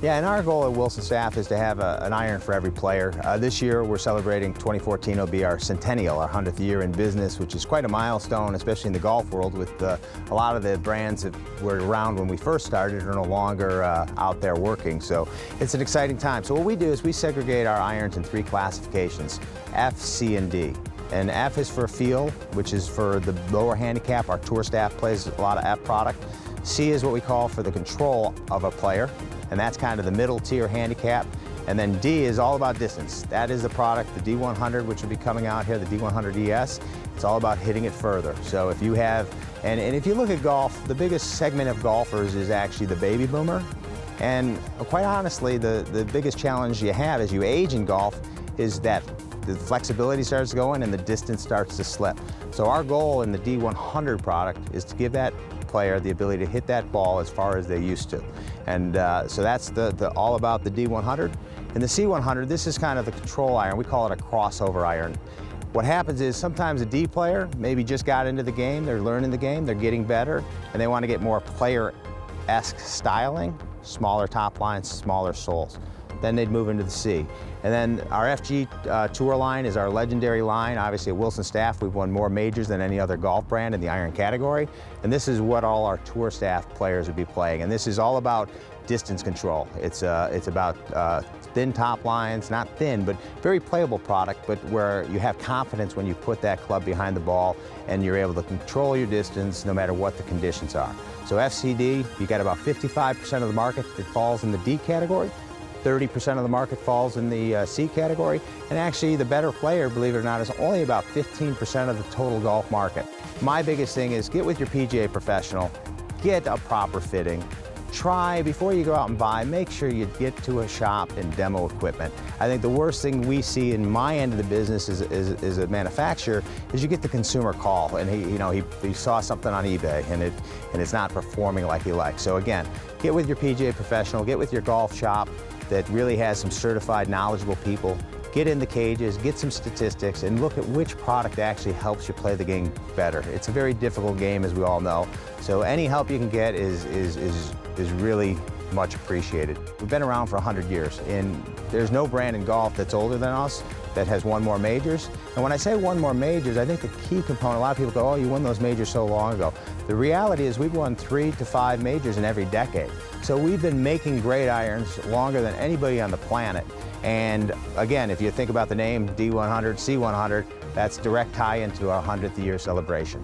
Yeah, and our goal at Wilson Staff is to have an iron for every player. This year we're celebrating 2014 will be our centennial, our 100th year in business, which is quite a milestone, especially in the golf world, with a lot of the brands that were around when we first started are no longer out there working. So it's an exciting time. So what we do is we segregate our irons in three classifications: F, C, and D. And F is for feel, which is for the lower handicap. Our tour staff plays a lot of F product. C is what we call for the control of a player, and that's kind of the middle tier handicap. And then D is all about distance. That is the product, the D100, which will be coming out here, the D100 ES. It's all about hitting it further. So if you have, and if you look at golf, the biggest segment of golfers is actually the baby boomer. And quite honestly, the biggest challenge you have as you age in golf is that the flexibility starts going and the distance starts to slip. So our goal in the D100 product is to give that player the ability to hit that ball as far as they used to. And so that's all about the D100. In the C100, this is kind of the control iron. We call it a crossover iron. What happens is sometimes a D player maybe just got into the game, they're learning the game, they're getting better, and they want to get more player-esque styling, smaller top lines, smaller soles. Then they'd move into the C. And then our FG Tour line is our legendary line. Obviously at Wilson Staff, we've won more majors than any other golf brand in the iron category. And this is what all our tour staff players would be playing. And this is all about distance control. It's about thin top lines, not thin, but very playable product, but where you have confidence when you put that club behind the ball and you're able to control your distance no matter what the conditions are. So FCD, you got about 55% of the market that falls in the D category. 30% of the market falls in the C category, and actually the better player, believe it or not, is only about 15% of the total golf market. My biggest thing is get with your PGA professional, get a proper fitting, try, before you go out and buy, make sure you get to a shop and demo equipment. I think the worst thing we see in my end of the business is a manufacturer is you get the consumer call and he saw something on eBay and it's not performing like he likes. So again, get with your PGA professional, get with your golf shop that really has some certified, knowledgeable people. Get in the cages, get some statistics, and look at which product actually helps you play the game better. It's a very difficult game, as we all know. So any help you can get is really much appreciated. We've been around for 100 years, and there's no brand in golf that's older than us that has won more majors. And when I say won more majors, I think the key component, a lot of people go, oh, you won those majors so long ago. The reality is we've won 3 to 5 majors in every decade. So we've been making great irons longer than anybody on the planet. And again, if you think about the name D100, C100, that's direct tie into our 100th year celebration.